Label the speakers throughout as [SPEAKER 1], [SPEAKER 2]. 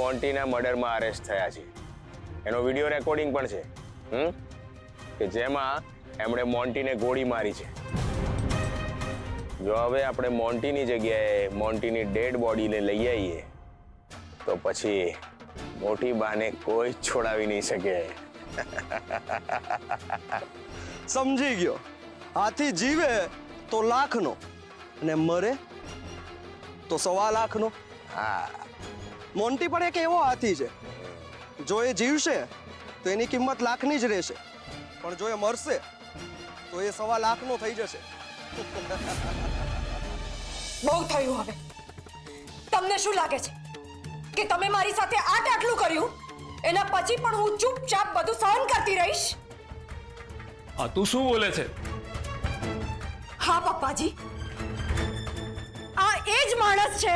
[SPEAKER 1] મોન્ટીના મર્ડરમાં arrest થયા છે. એનો વિડીયો રેકોર્ડિંગ પણ છે કે જેમાં એમણે મોન્ટીને ગોળી મારી છે. જો હવે આપણે મોન્ટીની જગ્યાએ મોન્ટીની ડેડ બોડીને લઈ આવીએ તો પછી મોટી બાને કોઈ છોડાવી નહીં શકે.
[SPEAKER 2] સમજી ગયો. હાથી જીવે તો લાખનો અને મરે તો 1.25 લાખનો.
[SPEAKER 1] હા,
[SPEAKER 2] મોન્ટી પણ એક એવો હાથી છે, જો એ જીવશે તો એની કિંમત લાખની જ રહેશે, પણ જો એ મરશે તો એ 1.25 લાખનો થઈ જશે.
[SPEAKER 3] બહુ થયું. હવે તમને શું લાગે છે કે તમે મારી સાથે આટલું કર્યું, એના પછી પણ હું ચૂપચાપ બધું સહન કરતી રહીશ?
[SPEAKER 4] આ તું શું બોલે છે?
[SPEAKER 3] હા પપ્પાજી, આ એ જ માણસ છે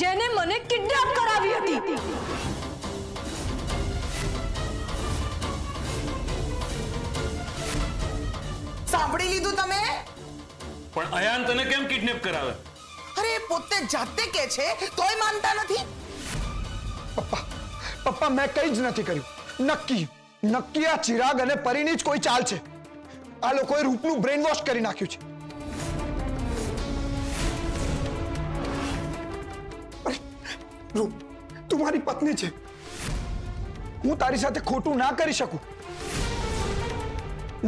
[SPEAKER 3] જેને મને કિડનેપ કરાવી હતી.
[SPEAKER 5] સાંભળી લીધું તમે?
[SPEAKER 4] પણ અયાન તને કેમ કિડનેપ કરાવે?
[SPEAKER 5] અરે પોતે જાતે કે છે તોય માનતા નથી.
[SPEAKER 6] પપ્પા મેં કંઈ જ નથી કર્યું. નક્કી આ ચિરાગ અને પરીની જ કોઈ ચાલ છે. આ લોકોએ રૂપનું બ્રેન વોશ કરી નાખ્યું છે. રૂપ, તું મારી પત્ની છે. હું તારી સાથે ખોટું ના કરી શકું.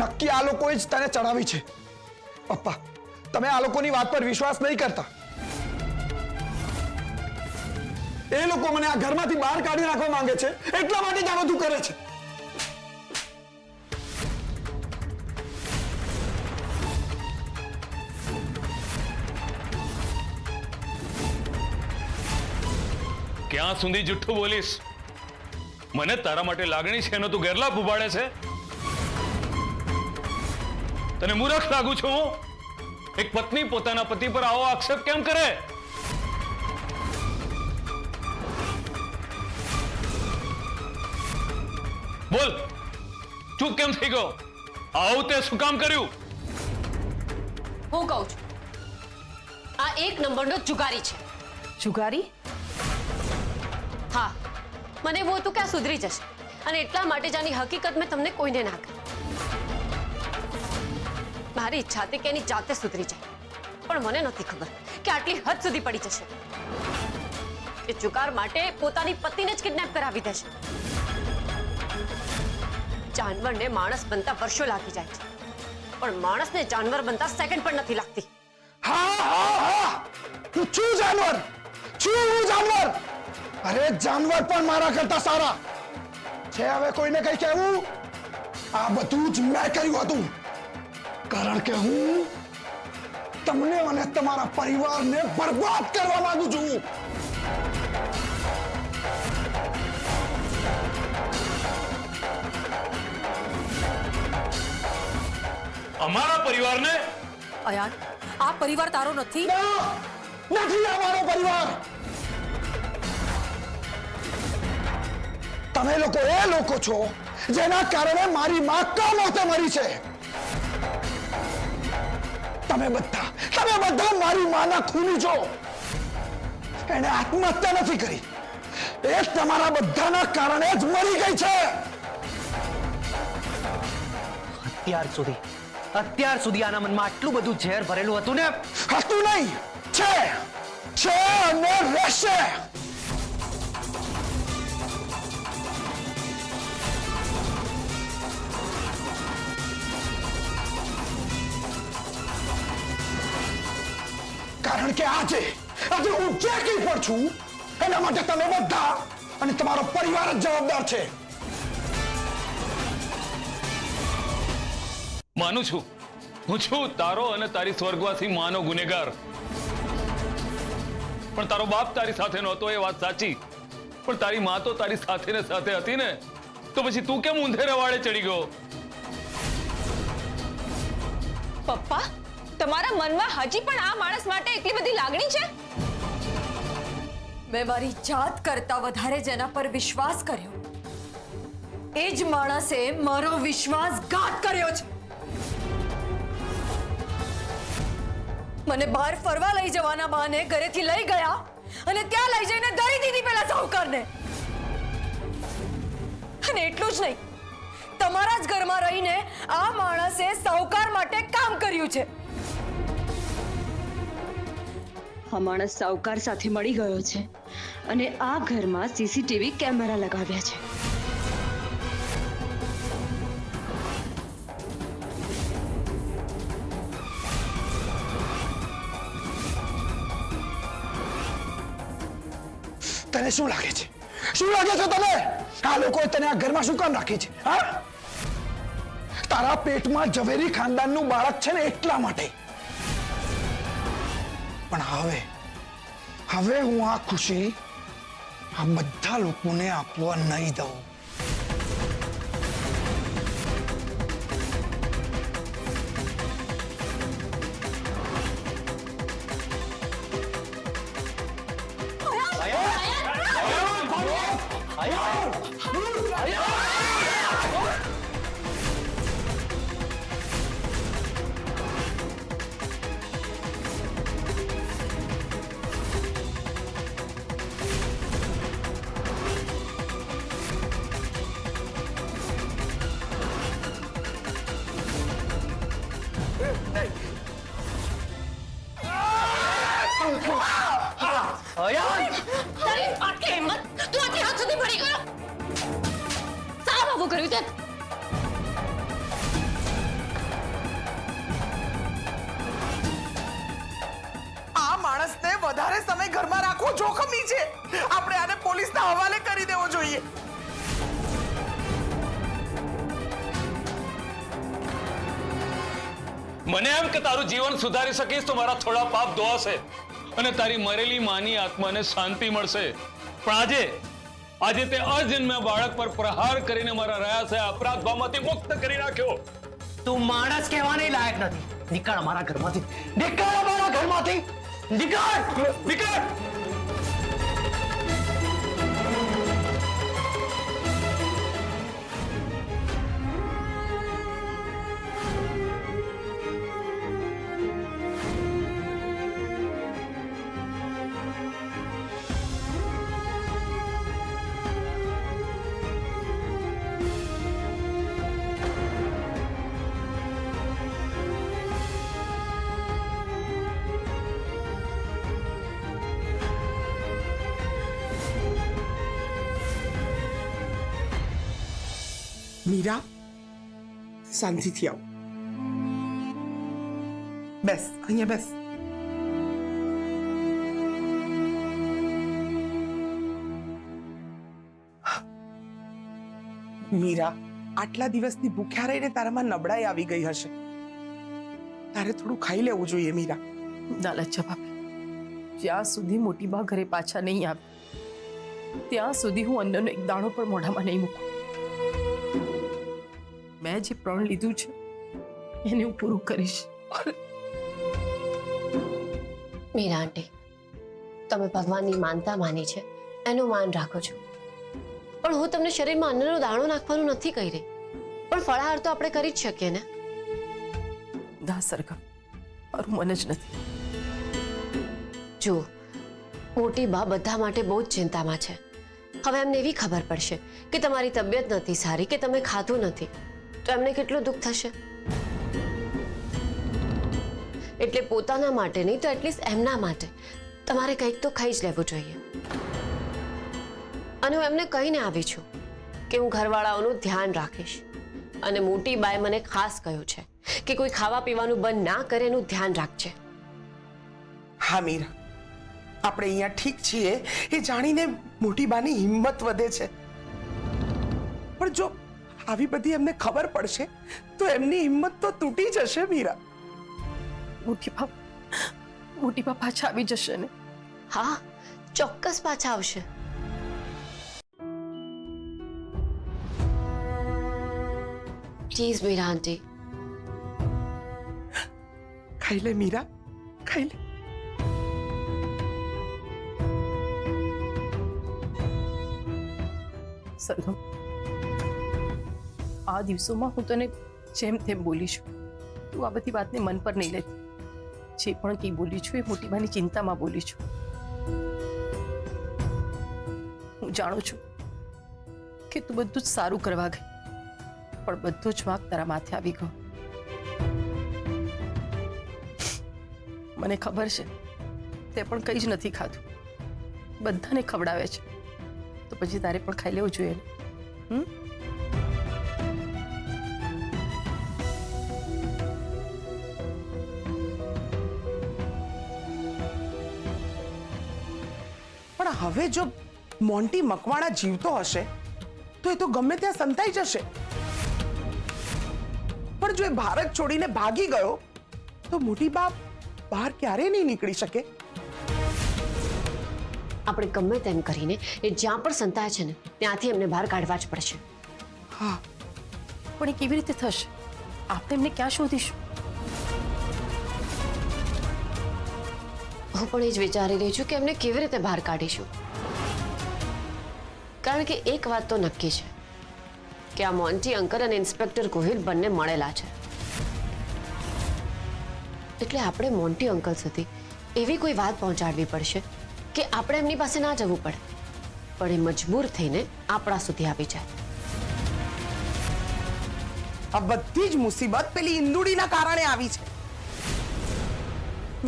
[SPEAKER 6] નક્કી આ લોકોએ જ તને ચડાવી છે. પપ્પા, તમે આ લોકોની વાત પર વિશ્વાસ નહીં કરતા. એ લોકો મને આ ઘરમાંથી બહાર કાઢી નાખવા માંગે છે, એટલા માટે જ આ બધું કરે છે.
[SPEAKER 4] ક્યાં સુધી જુઠ્ઠું બોલીશ? મને તારા માટે લાગણી છે એનો તું ગેરલાભ ઉપાડે છે. તને મૂર્ખ લાગુ છું હું? એક પત્ની પોતાના પતિ પર આવો આક્ષેપ કેમ કરે? બોલ, ચૂપ કેમ થઈ ગયો? આવું તે શું કામ કર્યું?
[SPEAKER 7] હું કહું છું, આ 1 નંબરનો જુગારી છે.
[SPEAKER 3] જુગારી?
[SPEAKER 7] હા, મને એવું હતું કે આ સુધરી જશે અને એટલા માટે જ આની હકીકત મેં તમને કોઈને ના કહી. મારી ઈચ્છા હતી કે એની જાતે સુધરી જાય, પણ મને નથી ખબર કે આટલી હદ સુધી પડી જશે. એ જુગાર માટે પોતાની પત્નીને જ કિડનેપ કરાવી દેશે. જાનવરને માણસ બનતા વર્ષો લાગી જાય છે, પણ માણસને જાનવર બનતા સેકન્ડ પણ નથી લાગતી.
[SPEAKER 6] હા, હું છું જાનવર. અરે જાનવર પણ મારા કરતા સારા છે. હવે કોઈને કઈ કહેવું? આ બધું જ મેં કર્યું હતું, કારણ કે હું તમને અને તમારા પરિવારને બરબાદ કરવા માંગુ છું.
[SPEAKER 4] અમારા પરિવારને?
[SPEAKER 3] અયાન, આ પરિવાર તારો નથી.
[SPEAKER 6] નથી અમારો પરિવાર. તમે લોકો એ લોકો છો જેના કારણે મારી માં કમોતે મરી છે. તમે બધા મારી માના ખૂની છો. એને આત્મહત્યા નથી કરી, એ તમારા બધાના કારણે જ મરી ગઈ છે.
[SPEAKER 8] અત્યાર સુધી આના મનમાં આટલું બધું ઝેર ભરેલું હતું ને?
[SPEAKER 6] હતું નહીં, છે અને રહેશે. કારણ કે આજે હું જે કંઈ પણ છું એના માટે તમે બધા અને તમારો પરિવાર જ જવાબદાર છે.
[SPEAKER 4] માનું છું, હું છું તારો અને તારી સ્વર્ગવાસી માનો ગુનેગાર. પણ તારો બાપ તારી સાથે નહોતો એ વાત સાચી, પણ તારી માં તો તારી સાથે ને સાથે હતી ને, તો પછી તું કેમ ઊંધે રવાડે ચડી ગયો?
[SPEAKER 9] પપ્પા, તમારા મનમાં હજી પણ આ માણસ માટે એટલી બધી લાગણી છે?
[SPEAKER 3] મેં મારી જાત કરતા વધારે જેના પર વિશ્વાસ કર્યો, એ જ માણસે મારો વિશ્વાસઘાત કર્યો છે. મને બહાર ફરવા લઈ જવાના બહાને ઘરેથી લઈ ગયા અને ત્યાં લઈ જઈને ધરી દીધી પેલા સાહુકારને. અને એટલું જ નહીં, તમારા જ ઘરમાં રહીને આ માણસે સાહુકાર માટે કામ કર્યું છે.
[SPEAKER 10] આ માણસ સાહુકાર સાથે મળી ગયો છે અને આ ઘરમાં સીસીટીવી કેમેરા લગાવ્યા છે.
[SPEAKER 6] તને શું લાગે છે? શું લાગે છે તને? આ લોકોએ તને આ ઘરમાં શું કામ રાખી છે? હા, તારા પેટમાં ઝવેરી ખાનદાનનું બાળક છે ને એટલા માટે. પણ હવે હું આ ખુશી આ બધા લોકોને આપવા નહીં દઉં.
[SPEAKER 7] તારી આટલી હિંમત, તું આટલી હદ સુધી પડી ગયો? સાવ આવું કર્યું તે?
[SPEAKER 5] આ માણસને વધારે સમય ઘરમાં રાખવો જોખમી છે. આપણે આને પોલીસના હવાલે કરી દેવો જોઈએ.
[SPEAKER 4] મને એમ કે તારું જીવન સુધારી શકીશ તો મારા થોડા પાપ ધોવાશે અને તારી મરેલી માની આત્માને શાંતિ મળશે. પણ આજે તે અજન્મ્યા બાળક પર પ્રહાર કરીને મારા રહ્યા છે અપરાધ ભાવમાંથી મુક્ત કરી નાખ્યો.
[SPEAKER 8] તું માણસ કહેવાને લાયક નથી. નીકળ અમારા ઘરમાંથી, નીકળ અમારા ઘરમાંથી, નીકળ.
[SPEAKER 5] મીરા, શાંતિથી આવ. બેસ, અહીંયા બેસ. મીરા, આટલા દિવસથી ભૂખ્યા રહીને તારામાં નબળાઈ આવી ગઈ હશે. તારે થોડું ખાઈ લેવું જોઈએ મીરા.
[SPEAKER 11] દાલત જવાબ, જ્યાં સુધી મોટી બા ઘરે પાછા નહીં આવે ત્યાં સુધી હું અન્નનો એક દાણો પણ મોઢામાં નહીં મૂકું. મેં જે પ્રણ લીધું છે એને હું પૂરું કરીશ.
[SPEAKER 7] મીરા આંટી, તમે ભગવાનની માનતા માની છે એનું માન રાખો છો, પણ હું તમને શરીરમાં અન્નનો દાણો નાખવાનું નથી કહી રહી, પણ ફળાહાર તો આપણે કરી જ શકીએ ને.
[SPEAKER 11] ના સરગમ, મારું મન જ નથી.
[SPEAKER 7] જુઓ, મોટી બા બધા માટે બહુ જ ચિંતામાં છે. હવે એમને એવી ખબર પડશે કે તમારી તબિયત નથી સારી, કે તમે ખાધું નથી, તો એમને કેટલું દુઃખ થશે. એટલે પોતાના માટે નહીં તો એટલીસ્ટ એમના માટે તમારે કંઈક તો ખાઈ જ લેવું જોઈએ. અને હું એમને કહીને આવી છું કે હું ઘરવાળાઓનું ધ્યાન રાખીશ, અને મોટી બાએ મને ખાસ કહ્યું છે કે કોઈ ખાવા પીવાનું બંધ ના કરે એનું ધ્યાન રાખજે.
[SPEAKER 5] હા મીરા, આપણે અહીંયા ઠીક છીએ એ જાણીને મોટી બાની હિંમત વધે છે, પણ જો આવી બધી એમને ખબર પડશે તો એમની હિંમત તો તૂટી જશે. મીરા,
[SPEAKER 11] મોટી બા પાછા આવી જશે ને?
[SPEAKER 7] હા, ચોક્કસ પાછા આવશે. પ્લીઝ મીરા આંટી.
[SPEAKER 5] ખાઈ લે મીરા, ખાઈ લે.
[SPEAKER 11] સરગમ, આ દિવસોમાં હું તને જેમ તેમ બોલી છું, તું આ બધી વાતને મન પર નહીં લેતી. જે પણ કંઈ બોલી છું એ મોટી બાની ચિંતામાં બોલી છું. હું જાણું છું કે તું બધું જ સારું કરવા ગઈ, પણ બધું જ વાંક તારા માથે આવી ગયો. મને ખબર છે તે પણ કંઈ જ નથી ખાધું, બધાને ખવડાવે છે, તો પછી તારે પણ ખાઈ લેવું જોઈએ ને?
[SPEAKER 5] પણ હવે જો મોન્ટી મકવાણા જીવતો હશે તો એ તો ગમે ત્યાં સંતાઈ જશે, પણ જો એ ભારત છોડીને ભાગી ગયો તો મોટી બાપ બહાર ક્યારે નહીં નીકળી શકે.
[SPEAKER 7] આપણે ગમે તેમ કરીને એ જ્યાં પણ સંતાય છે ને ત્યાંથી એમને બહાર કાઢવા જ પડશે.
[SPEAKER 5] હા,
[SPEAKER 11] પણ એ કેવી રીતે થશે? આપણે એમને ક્યાં શોધીશું?
[SPEAKER 7] હું પણ એ જ વિચારી રહી છું કે એમને કેવી રીતે બહાર કાઢીશું. કારણ કે એક વાત તો નક્કી છે કે આ મોન્ટી અંકલ અને ઇન્સ્પેક્ટર ગોહિલ બંને મળેલા છે, એટલે આપણે મોન્ટી અંકલ સુધી એવી કોઈ વાત પહોંચાડવી પડશે કે આપણે એમની પાસે ના જવું પડે, પણ એ મજબૂર થઈને આપણા સુધી આવી જાય.
[SPEAKER 5] આ બધી જ મુસીબત પેલી ઇન્દુડીના કારણે આવી છે.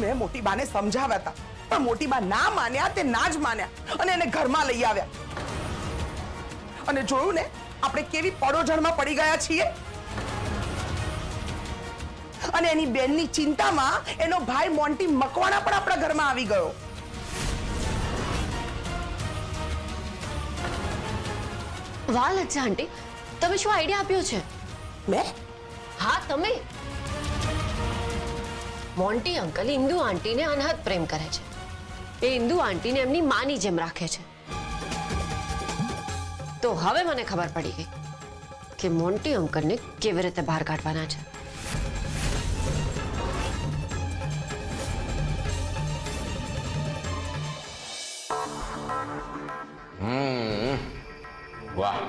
[SPEAKER 5] મેં મોટી બાને સમજાવ્યા હતા, પણ મોટી બા ના માન્યા, તે ના જ માન્યા અને એને ઘરમાં લઈ આવ્યા. અને જોયું ને આપણે કેવી પડોજણમાં પડી ગયા છીએ. અને એની બેનની ચિંતામાં એનો ભાઈ મોન્ટી મકવાણા પણ આપણા ઘરમાં આવી ગયો.
[SPEAKER 7] વાહ લજ્જા આંટી, તમે શું આઈડિયા આપ્યો છે?
[SPEAKER 5] મેં?
[SPEAKER 7] હા તમે. મોન્ટી અંકલ ઇન્દુ આંટીને અનહદ પ્રેમ કરે છે. એ ઇન્દુ આંટીને એમની માની જેમ રાખે છે. તો હવે મને ખબર પડી ગઈ કે મોન્ટી અંકલને કેવી રીતે બહાર કાઢવાના છે.
[SPEAKER 1] વાહ,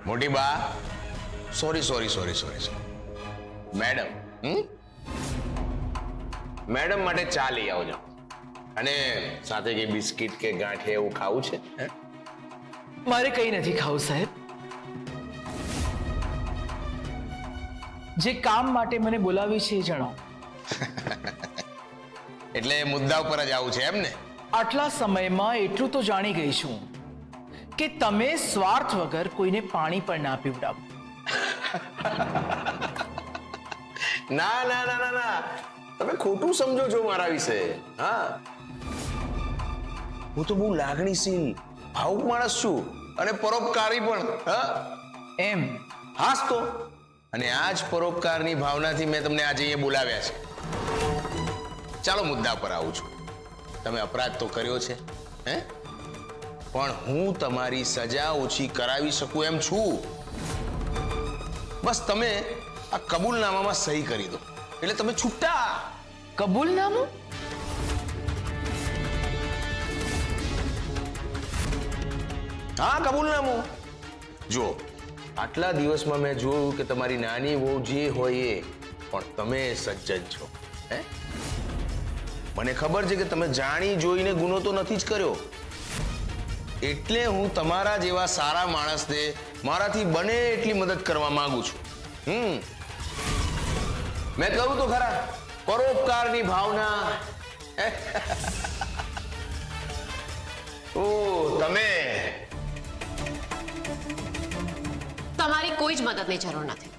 [SPEAKER 1] મોટી બા, સોરી મેડમ, મેડમ માટે ચા લઈ આવજો, અને સાથે કે બિસ્કિટ કે ગાંઠે એવું ખાવું છે?
[SPEAKER 8] મારે કંઈ નથી ખાવું સાહેબ. જે કામ માટે મને બોલાવી છે એ જણાવો.
[SPEAKER 1] એટલે મુદ્દા ઉપર જ આવું છે એમ ને?
[SPEAKER 8] આટલા સમયમાં એટલું તો જાણી ગઈ છું કે તમે સ્વાર્થ વગર કોઈને પાણી પણ ના પીવડાવો.
[SPEAKER 1] ના ના ના ના ના, તમે ખોટું સમજો છો મારા વિશે. હા, હું તો બહુ લાગણીશીલ, ભાવુક માણસ છું અને પરોપકારી પણ. હા
[SPEAKER 8] એમ?
[SPEAKER 1] હાસ તો. અને આ જ પરોપકારની ભાવનાથી મેં તમને આજે અહીંયા બોલાવ્યા છે. ચાલો મુદ્દા પર આવું છું. તમે અપરાધ તો કર્યો છે, હે? પણ હું તમારી સજા ઓછી કરાવી શકું એમ છું. બસ તમે આ કબૂલનામામાં સહી કરી દો એટલે તમે છૂટા.
[SPEAKER 8] કબૂલનામું?
[SPEAKER 1] હા, કબૂલનામું. જો આટલા દિવસમાં મેં જોયું કે તમારી નાની વહુ જે હોય એ, પણ તમે સજ્જન છો. હે, મને ખબર છે કે તમે જાણી જોઈને ગુનો તો નથી જ કર્યો, એટલે હું તમારા જેવા સારા માણસને મારાથી બને એટલી મદદ કરવા માંગુ છું. મેં કહ્યું તો ખરા, પરોપકારની ભાવના. ઓ તમે
[SPEAKER 7] તમારી કોઈ જ મદદની જરૂર નથી.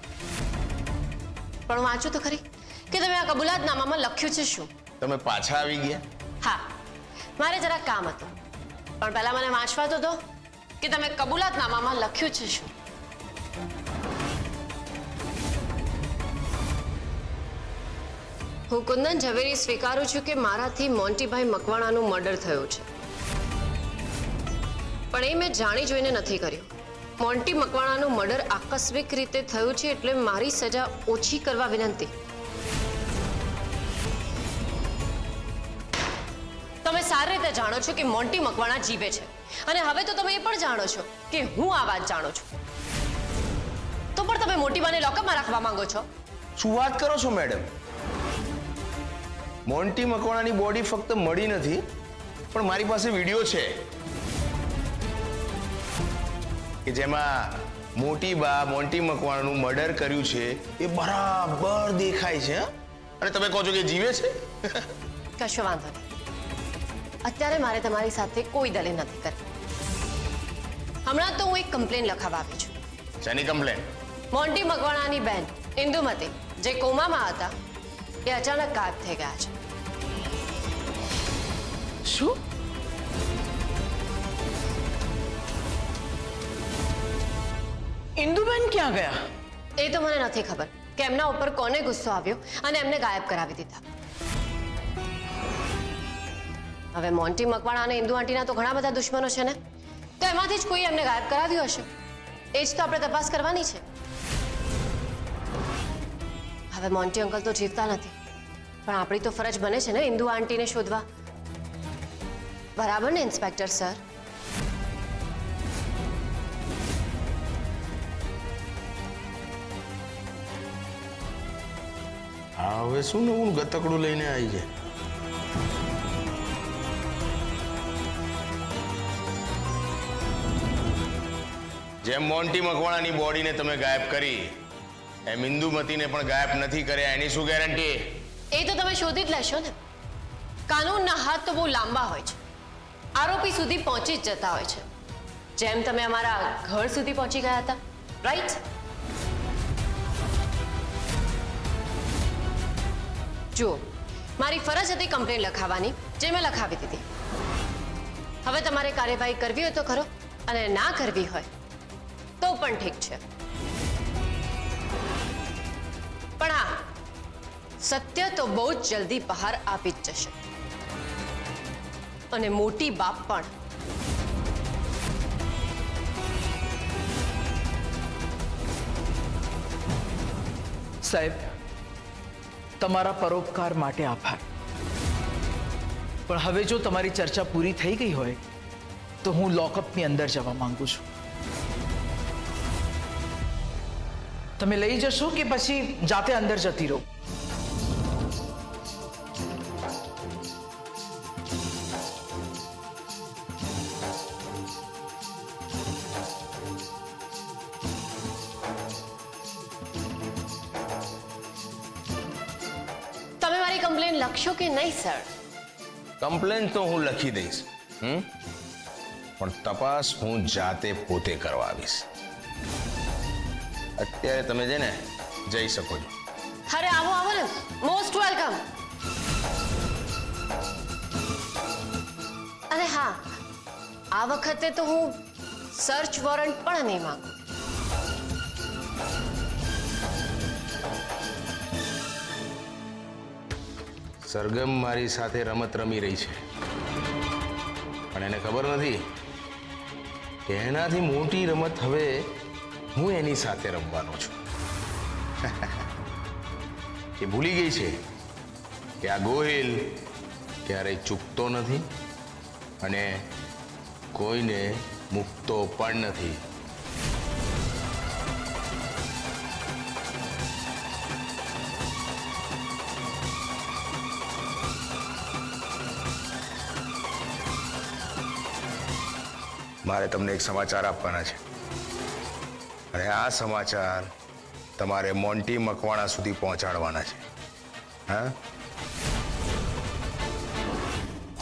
[SPEAKER 7] પણ વાંચો તો ખરી કે તમે આ કબૂલાતનામામાં લખ્યું છે શું?
[SPEAKER 1] તમે પાછા આવી ગયા?
[SPEAKER 7] હા, મારે જરા કામ હતું, પણ પહેલા મને વાંચવા તો દો કે તમે કબૂલાતનામામાં લખ્યું છે શું. હું કુંદન ઝવેરી સ્વીકારું છું કે મારાથી મોન્ટીભાઈ મકવાણાનું મર્ડર થયું છે, પણ એ મેં જાણી જોઈને નથી કર્યું. મોન્ટી મકવાણાનું મર્ડર આકસ્મિક રીતે થયું છે, એટલે મારી સજા ઓછી કરવા વિનંતી. તમે સારી રીતે જાણો છો કે મોન્ટી મકવાણા જીવે છે અને હવે તો તમે એ પણ જાણો છો કે હું આ વાત જાણું છું. તો પણ તમે મોટી બાને લોકઅપમાં રાખવા માંગો છો.
[SPEAKER 1] શું વાત કરો છો મેડમ? મોન્ટી મકવાણાની બોડી ફક્ત મળી નથી, પણ મારી પાસે વિડીયો છે કે જેમાં મોટી બા મોન્ટી મકવાણાનું મર્ડર કર્યું છે એ બરાબર દેખાય છે. અને તમે કહો છો કે જીવે છે?
[SPEAKER 7] કશો વાંધો નહીં. અત્યારે મારે તમારી સાથે કોઈ દલીલ નથી કરવી. હમણાં તો હું એક કમ્પ્લેન લખાવવા આવી છું.
[SPEAKER 1] શાની કમ્પ્લેન?
[SPEAKER 7] મોન્ટી મકવાણાની બેન ઇન્દુમતી જે કોમામાં હતા એ અચાનક ગાયબ થઈ ગયા છે.
[SPEAKER 5] શું? ઇન્દુબેન ક્યાં ગયા?
[SPEAKER 7] એ તો મને નથી ખબર કે એમના ઉપર કોને ગુસ્સો આવ્યો અને એમને ગાયબ કરાવી દીધા. હવે મોન્ટી મકવાણા અને ઇન્દુ આંટીના તો ઘણા બધા દુશ્મનો છે ને, તો એમાંથી જ કોઈ એમને ગાયબ કરાવ્યું હશે. એ જ તો આપણે તપાસ કરવાની છે. હવે મોન્ટી અંકલ તો જીવતા નથી, પણ આપણી તો ફરજ બને છે ને ઇન્દુ આંટીને શોધવા. બરાબર ને ઇન્સ્પેક્ટર સર?
[SPEAKER 1] હા, હવે શું નવું ગતકડું લઈને આવી છે? જેમ મોન્ટી મકવાણાની બોડીને તમે ગાયબ કરી એમ ઇન્દુમતીને પણ ગાયબ નથી કર્યા, એની શું ગેરંટી?
[SPEAKER 7] એ તો તમે શોધી જ લેશો ને. કાનૂનના હાથ તો બહુ લાંબા હોય છે, આરોપી સુધી પહોંચી જ જતા હોય છે, જેમ તમે અમારા ઘર સુધી પહોંચી ગયા હતા, રાઈટ? જુઓ, મારી ફરજ હતી કમ્પ્લેન લખાવવાની, જે મેં લખાવી દીધી. હવે તમારે કાર્યવાહી કરવી હોય તો કરો, અને ના કરવી હોય તો પણ ઠીક છે. પણ હા, સત્ય તો બહુ જ જલ્દી બહાર આવી જ જશે, અને મોટી બાપ પણ.
[SPEAKER 5] સાહેબ, તમારા પરોપકાર માટે આભાર. પણ હવે જો તમારી ચર્ચા પૂરી થઈ ગઈ હોય તો હું લોકઅપની અંદર જવા માંગુ છું. તમે લઈ જશો કે પછી જાતે અંદર જતી રહો?
[SPEAKER 7] તમે મારી કમ્પ્લેન લખશો કે નહીં સર?
[SPEAKER 1] કમ્પ્લેન તો હું લખી દઈશ, પણ તપાસ હું જાતે પોતે કરવા આવીશ. અત્યારે તમે છે ને જઈ શકો છો.
[SPEAKER 7] અરે આવો આવો ને, મોસ્ટ વેલકમ. અને હા, આ વખતે તો હું સર્ચ વોરંટ પણ નહીં માંગુ.
[SPEAKER 1] સરગમ મારી સાથે રમત રમી રહી છે, પણ એને ખબર નથી કે એનાથી મોટી રમત હવે હું એની સાથે રમવાનો છું. એ ભૂલી ગઈ છે કે આ ગોહિલ ક્યારેય ચૂકતો નથી અને કોઈને મૂકતો પણ નથી. મારે તમને એક સમાચાર આપવાના છે, અને આ સમાચાર તમારે મોન્ટી મકવાણા સુધી પહોંચાડવાના છે. હા,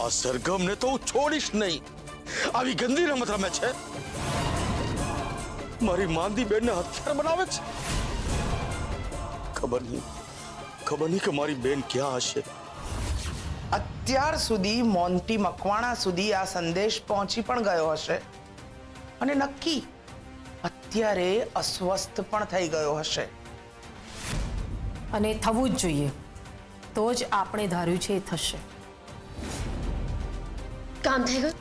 [SPEAKER 6] આ સરગમને તો હું છોડીશ નહીં. આવી ગંદી રમત રમે છે, મારી માંદી બેનને હથિયાર બનાવે છે. ખબર નહીં કે મારી બેન ક્યાં હશે.
[SPEAKER 5] અત્યાર સુધી મોન્ટી મકવાણા સુધી આ સંદેશ પહોંચી પણ ગયો હશે, અને નક્કી અત્યારે અસ્વસ્થ પણ થઈ ગયો હશે.
[SPEAKER 11] અને થવું જ જોઈએ, તો જ આપણે ધાર્યું છે એ થશે.
[SPEAKER 7] કામ થઈ ગયું.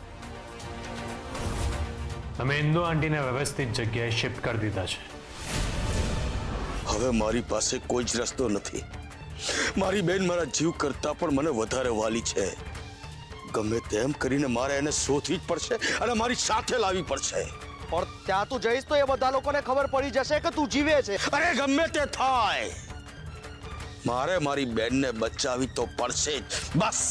[SPEAKER 12] અમે ઇન્દુ આંટીને વ્યવસ્થિત જગ્યાએ શિફ્ટ કરી દીધા છે.
[SPEAKER 6] હવે મારી પાસે કોઈ જ રસ્તો નથી. મારી બેન મારા જીવ કરતા પણ મને વધારે વાલી છે. ગમે તેમ કરીને મારે એને શોધવી જ પડશે અને મારી સાથે લાવવી પડશે.
[SPEAKER 2] પણ ત્યાં તું જઈશ તો એ બધા લોકોને ખબર પડી જશે કે તું જીવે છે.
[SPEAKER 6] અરે ગમે તે થાય, મારે મારી બેનને બચાવી તો પડશે જ. બસ.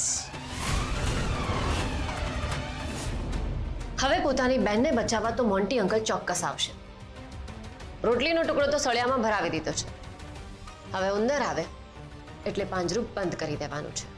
[SPEAKER 7] હવે પોતાની બેનને બચાવવા તો મોન્ટી અંકલ ચોક્કસ આવશે. રોટલીનો ટુકડો તો સળિયામાં ભરાવી દીધો છે. હવે ઉંદર આવે એટલે પાંજરું બંધ કરી દેવાનું છે.